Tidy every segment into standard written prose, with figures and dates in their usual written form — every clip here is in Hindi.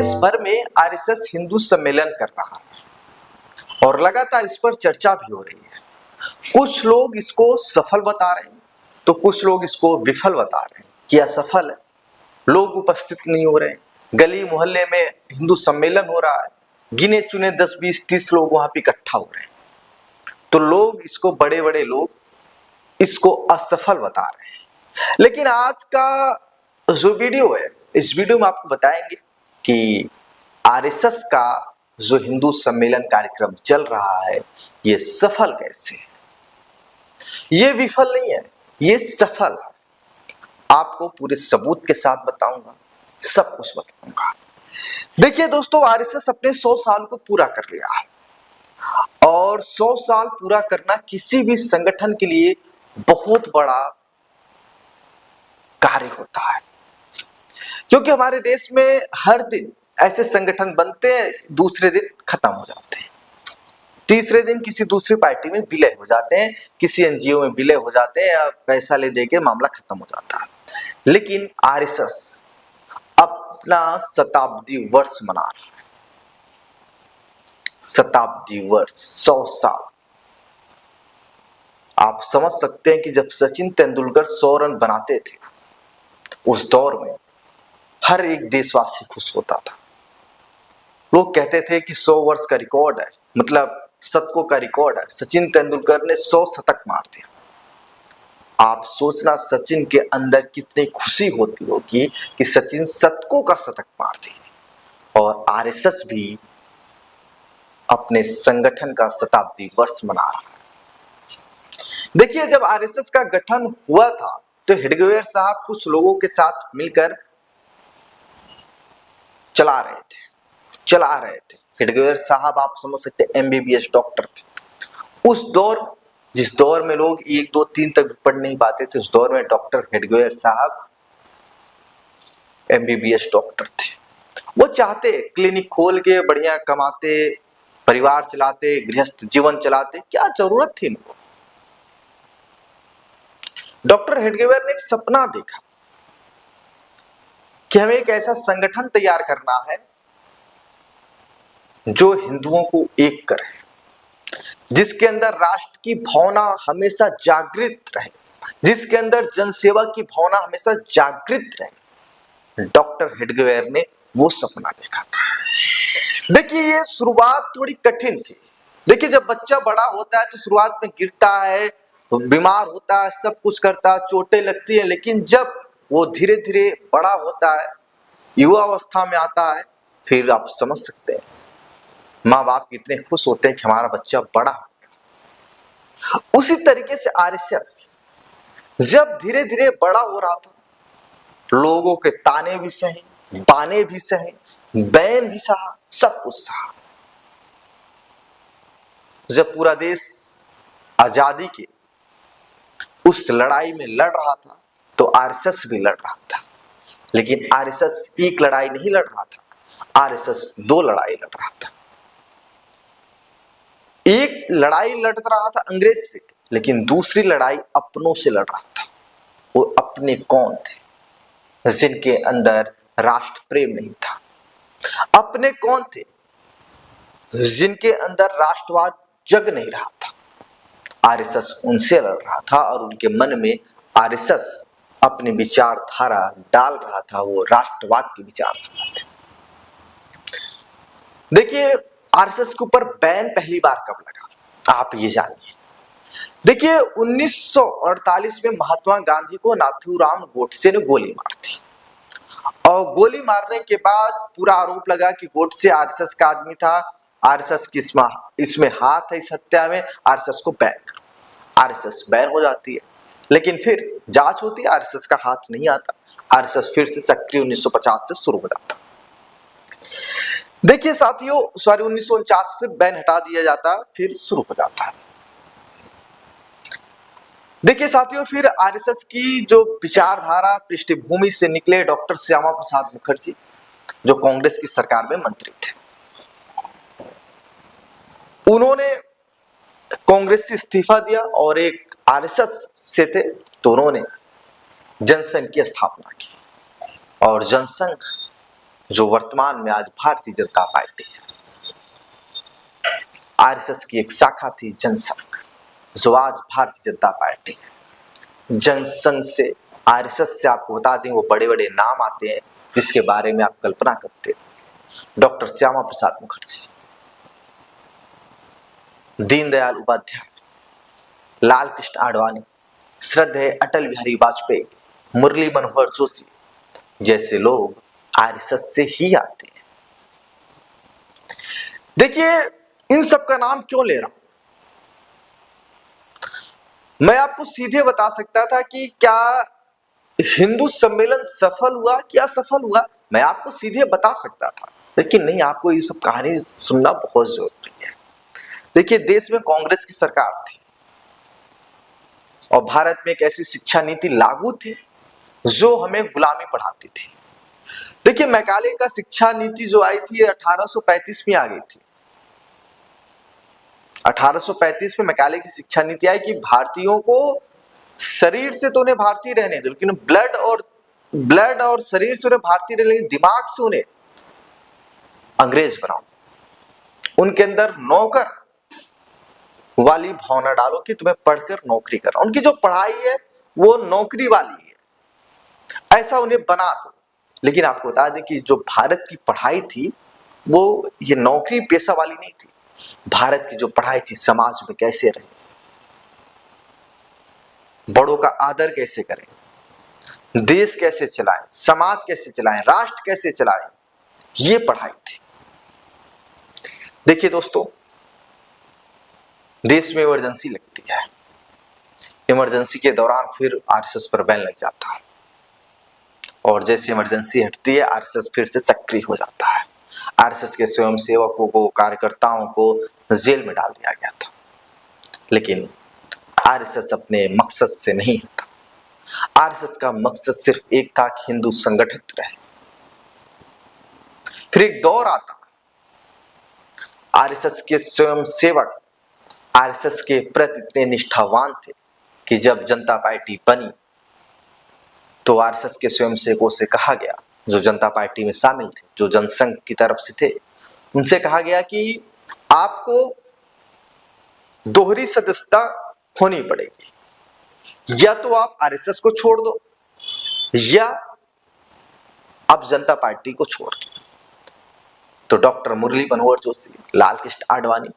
देश भर में आरएसएस हिंदू सम्मेलन कर रहा है और लगातार इस पर चर्चा भी हो रही है। कुछ लोग इसको सफल बता रहे हैं तो कुछ लोग इसको विफल बता रहे हैं कि असफल है, लोग उपस्थित नहीं हो रहे हैं। गली मोहल्ले में हिंदू सम्मेलन हो रहा है, गिने चुने 10, 20, 30 लोग वहां पे इकट्ठा हो रहे हैं, तो लोग इसको, बड़े बड़े लोग इसको असफल बता रहे हैं। लेकिन आज का जो वीडियो है, इस वीडियो में आपको बताएंगे कि आरएसएस का जो हिंदू सम्मेलन कार्यक्रम चल रहा है ये सफल कैसे है। ये विफल नहीं है, ये सफल है। आपको पूरे सबूत के साथ बताऊंगा, सब कुछ बताऊंगा। देखिए दोस्तों, आरएसएस अपने 100 साल को पूरा कर लिया है और 100 साल पूरा करना किसी भी संगठन के लिए बहुत बड़ा कार्य होता है, क्योंकि हमारे देश में हर दिन ऐसे संगठन बनते हैं, दूसरे दिन खत्म हो जाते हैं, तीसरे दिन किसी दूसरी पार्टी में विलय हो जाते हैं, किसी एनजीओ में विलय हो जाते हैं या पैसा ले दे के मामला खत्म हो जाता है। लेकिन आरएसएस अपना शताब्दी वर्ष मना रहा है, शताब्दी वर्ष, 100 साल। आप समझ सकते हैं कि जब सचिन तेंदुलकर 100 रन बनाते थे, उस दौर में हर एक देशवासी खुश होता था। लोग कहते थे कि 100 वर्ष का रिकॉर्ड है, मतलब शतकों का रिकॉर्ड है। सचिन तेंदुलकर ने 100 शतक मार दिया। आप सोचना सचिन के अंदर कितनी खुशी होती होगी कि सचिन शतकों का शतक मार दिया। और आरएसएस भी अपने संगठन का शताब्दी वर्ष मना रहा है। देखिए, जब आरएसएस का गठन हुआ था तो हेडगेवार साहब कुछ लोगों के साथ मिलकर चला रहे थे। हेडगेवार साहब, आप समझ सकते हैं, एमबीबीएस डॉक्टर थे। उस दौर, जिस दौर में लोग 1, 2, 3 तक भी पढ़ नहीं पाते थे, उस दौर में डॉक्टर हेडगेवार साहब एमबीबीएस डॉक्टर थे। वो चाहते क्लिनिक खोल के बढ़िया कमाते, परिवार चलाते, गृहस्थ जीवन चलाते, क्या जरूरत थी इनको। डॉक्टर हेडगेवार ने एक सपना देखा कि हमें एक ऐसा संगठन तैयार करना है जो हिंदुओं को एक करे, जिसके अंदर राष्ट्र की भावना हमेशा जागृत रहे, जिसके अंदर जनसेवा की भावना हमेशा जागृत रहे। डॉक्टर हेडगेवार ने वो सपना देखा था। देखिए, ये शुरुआत थोड़ी कठिन थी। देखिए, जब बच्चा बड़ा होता है तो शुरुआत में गिरता है, बीमार होता है, सब कुछ करता है, चोटें लगती है, लेकिन जब वो धीरे धीरे बड़ा होता है, युवा अवस्था में आता है, फिर आप समझ सकते हैं माँ बाप कितने खुश होते हैं कि हमारा बच्चा बड़ा हो गया। उसी तरीके से आरएसएस जब धीरे धीरे बड़ा हो रहा था, लोगों के ताने भी सहे, बाने भी सहे, बैन भी सहा, सब कुछ सहा। जब पूरा देश आजादी के उस लड़ाई में लड़ रहा था तो आरएसएस भी लड़ रहा था। लेकिन आरएसएस एक लड़ाई नहीं लड़ रहा था, आरएसएस 2 लड़ाई लड़ रहा था। एक लड़ाई लड़ रहा था अंग्रेज से, लेकिन दूसरी लड़ाई अपनों से लड़ रहा था। वो अपने कौन थे? जिनके अंदर राष्ट्र प्रेम नहीं था। अपने कौन थे? जिनके अंदर राष्ट्रवाद जग नहीं रहा था। आरएसएस उनसे लड़ रहा था और उनके मन में आरएसएस अपनी विचारधारा डाल रहा था, वो राष्ट्रवाद की विचारधारा थी। देखिए, आरएसएस के ऊपर बैन पहली बार कब लगा, आप ये जानिए। देखिए, 1948 में महात्मा गांधी को नाथूराम गोडसे ने गोली मार दी और गोली मारने के बाद पूरा आरोप लगा कि गोडसे आरएसएस का आदमी था, आरएसएस की इसमें हाथ है, इस हत्या में, आरएसएस को बैन करो। आरएसएस बैन हो जाती है, लेकिन फिर जांच होती है, आरएसएस का हाथ नहीं आता, आरएसएस फिर से सक्रिय 1950 से शुरू हो जाता। देखिए साथियों, 1949 से बैन हटा दिया जाता, फिर शुरू हो जाता है। देखिए साथियों, फिर आरएसएस की जो विचारधारा पृष्ठभूमि से निकले डॉक्टर श्यामा प्रसाद मुखर्जी, जो कांग्रेस की सरकार में मंत्री थे। उन्होंने कांग्रेस से इस्तीफा दिया और एक आरएसएस से थे, तो उन्होंने जनसंघ की स्थापना की। और जनसंघ जो वर्तमान में आज भारतीय जनता पार्टी है। आरएसएस की एक शाखा थी जनसंघ, जो आज भारतीय जनता पार्टी है। जनसंघ से, आरएसएस से आपको बता दें वो बड़े बड़े नाम आते हैं जिसके बारे में आप कल्पना करते हैं। डॉक्टर श्यामा प्रसाद मुखर्जी, दीनदयाल उपाध्याय, लाल कृष्ण आडवाणी, श्रद्धेय अटल बिहारी वाजपेयी, मुरली मनोहर जोशी जैसे लोग आरएसएस से ही आते हैं। देखिए, इन सब का नाम क्यों ले रहा हूं? मैं आपको सीधे बता सकता था कि क्या हिंदू सम्मेलन सफल हुआ कि असफल हुआ, मैं आपको सीधे बता सकता था, लेकिन नहीं, आपको ये सब कहानी सुनना बहुत जरूरी है। देखिए, देश में कांग्रेस की सरकार थी और भारत में एक ऐसी शिक्षा नीति लागू थी जो हमें गुलामी पढ़ाती थी। देखिए, मैकाले का शिक्षा नीति जो आई थी 1835 में आ गई थी। 1835 में मैकाले की शिक्षा नीति आई कि भारतीयों को शरीर से तो उन्हें भारतीय रहने दो, लेकिन ब्लड और शरीर से उन्हें भारतीय रहने, लेकिन दिमाग से उन्हें अंग्रेज बनाओ। उनके अंदर नौकर वाली भावना डालो कि तुम्हें पढ़कर नौकरी करना, उनकी जो पढ़ाई है वो नौकरी वाली है, ऐसा उन्हें बना दो। लेकिन आपको बता दें कि जो भारत की पढ़ाई थी वो ये नौकरी पेशा वाली नहीं थी। भारत की जो पढ़ाई थी समाज में कैसे रहे, बड़ों का आदर कैसे करें, देश कैसे चलाएं, समाज कैसे चलाएं, राष्ट्र कैसे चलाएं, ये पढ़ाई थी। देखिए दोस्तों, देश में इमरजेंसी लगती है, इमरजेंसी के दौरान फिर आरएसएस पर बैन लग जाता है और जैसे इमरजेंसी हटती है आरएसएस फिर से सक्रिय हो जाता है। आरएसएस के स्वयंसेवकों को, कार्यकर्ताओं को जेल में डाल दिया गया था, लेकिन आरएसएस अपने मकसद से नहीं हटा। आरएसएस का मकसद सिर्फ एक था कि हिंदू संगठित रहे। फिर एक दौर आता, आरएसएस के स्वयंसेवक आरएसएस के प्रति इतने निष्ठावान थे कि जब जनता पार्टी बनी तो आरएसएस के स्वयंसेवकों से कहा गया, जो जनता पार्टी में शामिल थे, जो जनसंघ की तरफ से थे, उनसे कहा गया कि आपको दोहरी सदस्यता होनी पड़ेगी, या तो आप आरएसएस को छोड़ दो या आप जनता पार्टी को छोड़ दो। तो डॉक्टर मुरली मनोहर जोशी, लाल कृष्ण आडवाणी,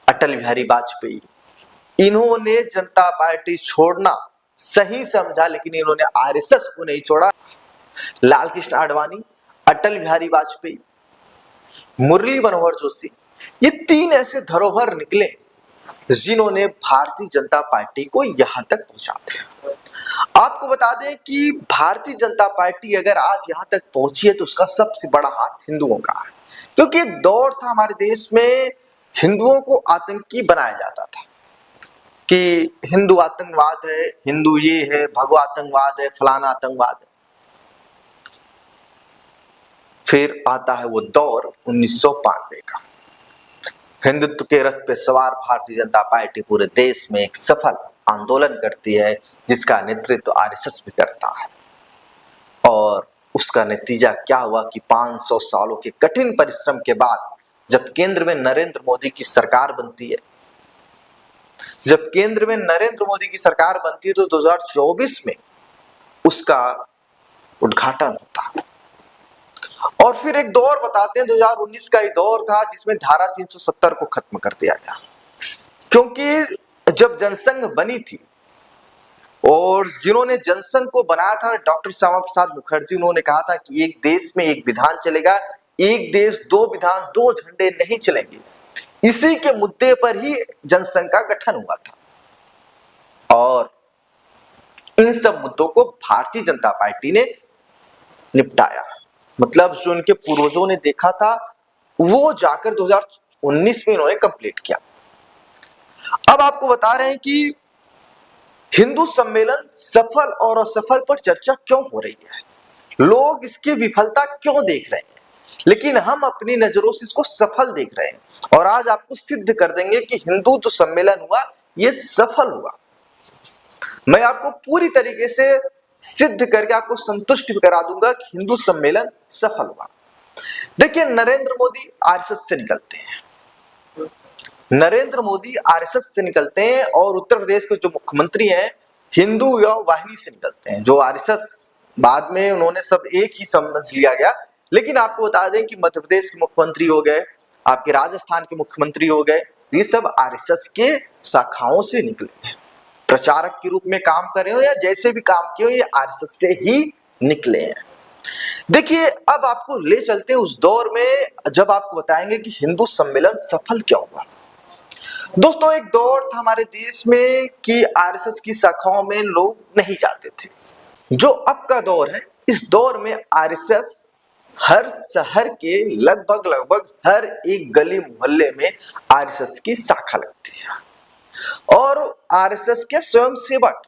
अटल बिहारी वाजपेयी, इन्होंने जनता पार्टी छोड़ना सही समझा, लेकिन इन्होंने आरएसएस को नहीं छोड़ा। लाल कृष्ण आडवाणी, अटल बिहारी वाजपेयी, मुरली मनोहर जोशी, ये तीन ऐसे धरोहर निकले जिन्होंने भारतीय जनता पार्टी को यहां तक पहुंचा दिया। आपको बता दें कि भारतीय जनता पार्टी अगर आज यहां तक पहुंची है तो उसका सबसे बड़ा हाथ हिंदुओं का है, क्योंकि एक दौर था हमारे देश में हिंदुओं को आतंकी बनाया जाता था कि हिंदू आतंकवाद है, हिंदू ये है, भगवा आतंकवाद है, फलाना आतंकवाद है। फिर आता है वो दौर 1992 का, हिंदुत्व के रथ पे सवार भारतीय जनता पार्टी पूरे देश में एक सफल आंदोलन करती है जिसका नेतृत्व आरएसएस भी करता है। और उसका नतीजा क्या हुआ कि 500 सालों के कठिन परिश्रम के बाद जब केंद्र में नरेंद्र मोदी की सरकार बनती है, जब केंद्र में नरेंद्र मोदी की सरकार बनती है तो 2024 में उसका उद्घाटन होता है। और फिर एक दौर बताते हैं, 2019 का ही दौर था जिसमें धारा 370 को खत्म कर दिया गया, क्योंकि जब जनसंघ बनी थी और जिन्होंने जनसंघ को बनाया था डॉक्टर श्यामा प्रसाद मुखर्जी, उन्होंने कहा था कि एक देश में एक विधान चलेगा, एक देश दो विधान, दो झंडे नहीं चलेंगे। इसी के मुद्दे पर ही जनसंघ का गठन हुआ था और इन सब मुद्दों को भारतीय जनता पार्टी ने निपटाया। मतलब जो उनके पूर्वजों ने देखा था वो जाकर 2019 में इन्होंने कंप्लीट किया। अब आपको बता रहे हैं कि हिंदू सम्मेलन सफल और असफल पर चर्चा क्यों हो रही है, लोग इसकी विफलता क्यों देख रहे हैं, लेकिन हम अपनी नजरों से इसको सफल देख रहे हैं। और आज आपको सिद्ध कर देंगे कि हिंदू जो सम्मेलन हुआ ये सफल हुआ। मैं आपको पूरी तरीके से सिद्ध करके आपको संतुष्ट भी करा दूंगा कि हिंदू सम्मेलन सफल हुआ। देखिए, नरेंद्र मोदी आरएसएस से निकलते हैं, नरेंद्र मोदी आरएसएस से निकलते हैं और उत्तर प्रदेश के जो मुख्यमंत्री हैं हिंदू युवा वाहिनी से निकलते हैं, जो आरएसएस बाद में उन्होंने सब एक ही समझ लिया गया। लेकिन आपको बता दें कि मध्य प्रदेश के मुख्यमंत्री हो गए, आपके राजस्थान के मुख्यमंत्री हो गए, ये सब आरएसएस के शाखाओं से निकले हैं। प्रचारक के रूप में काम कर रहे हो या जैसे भी काम किए हो, ये आरएसएस से ही निकले हैं। देखिए, अब आपको ले चलते हैं उस दौर में जब आपको बताएंगे कि हिंदू सम्मेलन सफल क्यों हुआ। दोस्तों, एक दौर था हमारे देश में कि आरएसएस की शाखाओं में लोग नहीं जाते थे। जो अब का दौर है, इस दौर में आरएसएस हर शहर के लगभग हर एक गली मोहल्ले में आरएसएस की शाखा लगती है और आरएसएस के स्वयंसेवक,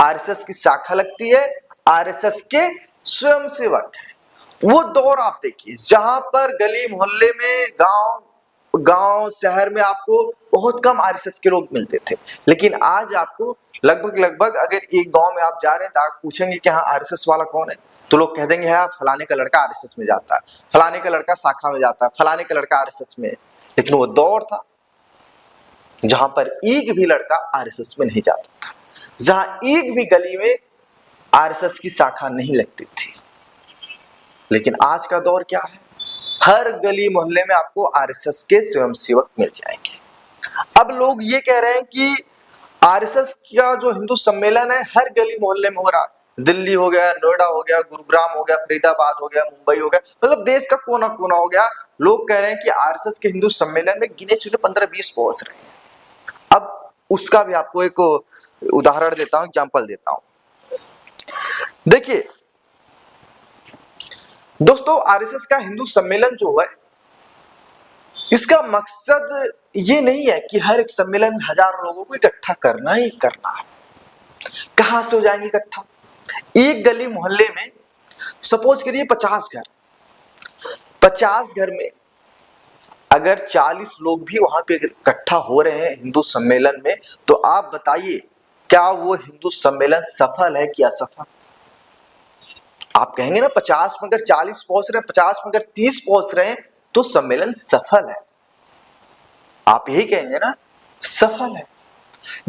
आरएसएस की शाखा लगती है, आरएसएस के स्वयंसेवक है। वो दौर आप देखिए जहां पर गली मोहल्ले में, गांव शहर में आपको बहुत कम आरएसएस के लोग मिलते थे, लेकिन आज आपको लगभग अगर एक गांव में आप जा रहे हैं तो आप पूछेंगे कि हाँ आरएसएस वाला कौन है, तो लोग कह देंगे हाँ फलाने का लड़का आरएसएस में जाता है, फलाने का लड़का शाखा में जाता है, फलाने का लड़का आरएसएस में। लेकिन वो दौर था जहां पर एक भी लड़का आरएसएस में नहीं जाता था, जहां एक भी गली में आरएसएस की शाखा नहीं लगती थी। लेकिन आज का दौर क्या है, हर गली मोहल्ले में आपको आरएसएस के स्वयंसेवक मिल जाएंगे। अब लोग ये कह रहे हैं कि आरएसएस का जो हिंदू सम्मेलन है हर गली मोहल्ले में हो रहा है, दिल्ली हो गया, नोएडा हो गया, गुरुग्राम हो गया, फरीदाबाद हो गया, मुंबई हो गया, मतलब देश का कोना कोना हो गया। लोग कह रहे हैं कि आरएसएस के हिंदू सम्मेलन में गिने चुने 15-20 पहुंच रहे हैं। अब उसका भी आपको एक उदाहरण देता हूं, एग्जाम्पल देता हूं। देखिए दोस्तों, आरएसएस का हिंदू सम्मेलन जो है, इसका मकसद ये नहीं है कि हर एक सम्मेलन में हजारों लोगों को इकट्ठा करना ही करना है। कहां से हो जाएंगे इकट्ठा? एक गली मोहल्ले में सपोज करिए 50 घर, 50 घर में अगर 40 लोग भी वहां पे इकट्ठा हो रहे हैं हिंदू सम्मेलन में, तो आप बताइए क्या वो हिंदू सम्मेलन सफल है कि असफल? आप कहेंगे ना 50 में अगर 40 पहुंच रहे हैं, 50 में अगर 30 पहुंच रहे हैं तो सम्मेलन सफल है। आप यही कहेंगे ना, सफल है।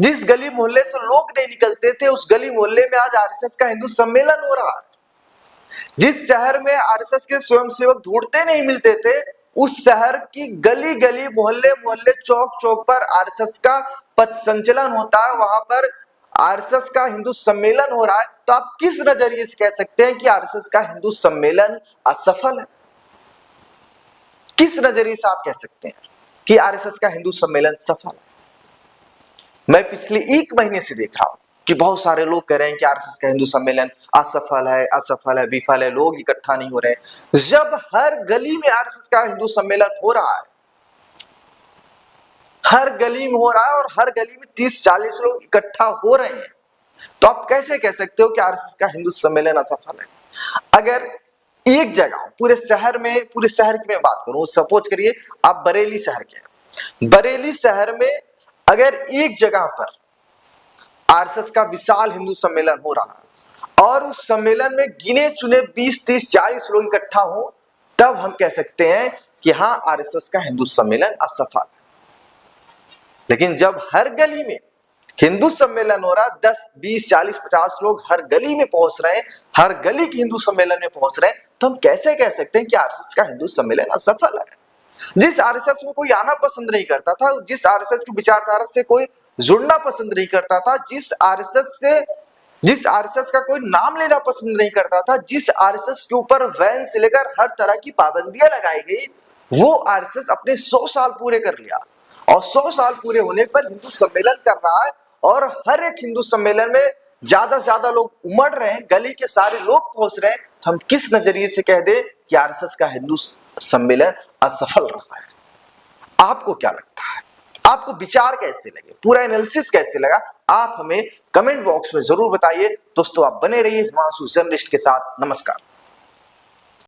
जिस गली मोहल्ले से लोग नहीं निकलते थे उस गली मोहल्ले में आज आरएसएस का हिंदू सम्मेलन हो रहा है। जिस शहर में आरएसएस के स्वयंसेवक ढूंढते नहीं मिलते थे उस शहर की गली गली, मोहल्ले मोहल्ले, चौक चौक पर आरएसएस का पथ संचलन होता है, वहां पर आरएसएस का हिंदू सम्मेलन हो रहा है। तो आप किस नजरिए से कह सकते हैं कि आरएसएस का हिंदू सम्मेलन असफल है? किस नजरिए से आप कह सकते हैं कि आरएसएस का हिंदू सम्मेलन सफल है? मैं पिछले 1 महीने से देख रहा हूं कि बहुत सारे लोग कह रहे हैं कि आरएसएस का हिंदू सम्मेलन असफल है, विफल है, लोग इकट्ठा नहीं हो रहे हैं। जब हर गली में आरएसएस का हिंदू सम्मेलन हो रहा है, हर गली में हो रहा है और हर गली में 30-40 लोग इकट्ठा हो रहे हैं, तो आप कैसे कह सकते हो कि आरएसएस का हिंदू सम्मेलन असफल है? अगर एक जगह पूरे शहर की मैं बात करूं, सपोज करिए आप बरेली शहर के, बरेली शहर में अगर एक जगह पर आरएसएस का विशाल हिंदू सम्मेलन हो रहा है और उस सम्मेलन में गिने चुने 20, 30, 40 लोग इकट्ठा हो, तब हम कह सकते हैं कि हाँ आरएसएस का हिंदू सम्मेलन असफल है। लेकिन जब हर गली में हिंदू सम्मेलन हो रहा, 10, 20, 40, 50 लोग हर गली में पहुंच रहे हैं, हर गली के हिंदू सम्मेलन में पहुंच रहे हैं, तो हम कैसे कह सकते हैं कि आरएसएस का हिंदू सम्मेलन असफल है? जिस आरएसएस में कोई आना पसंद नहीं करता था, जिस आरएसएस की विचारधारा से कोई जुड़ना पसंद नहीं करता था, जिस आरएसएस का कोई नाम लेना पसंद नहीं करता था, जिस आरएसएस के ऊपर वैन से लेकर हर तरह की पाबंदियां लगाई गई, वो आरएसएस अपने 100 साल पूरे कर लिया और 100 साल पूरे होने पर हिंदू सम्मेलन कर रहा है और हर एक हिंदू सम्मेलन में ज्यादा से ज्यादा लोग उमड़ रहे हैं, गली के सारे लोग पहुंच रहे हैं। तो हम किस नजरिए से कह दे कि आरएसएस का हिंदू सम्मेलन असफल रहा है? आपको क्या लगता है? आपको विचार कैसे लगे, पूरा एनालिसिस कैसे लगा, आप हमें कमेंट बॉक्स में जरूर बताइए। दोस्तों आप बने रहिए हिमांशु जर्नलिस्ट के साथ। नमस्कार।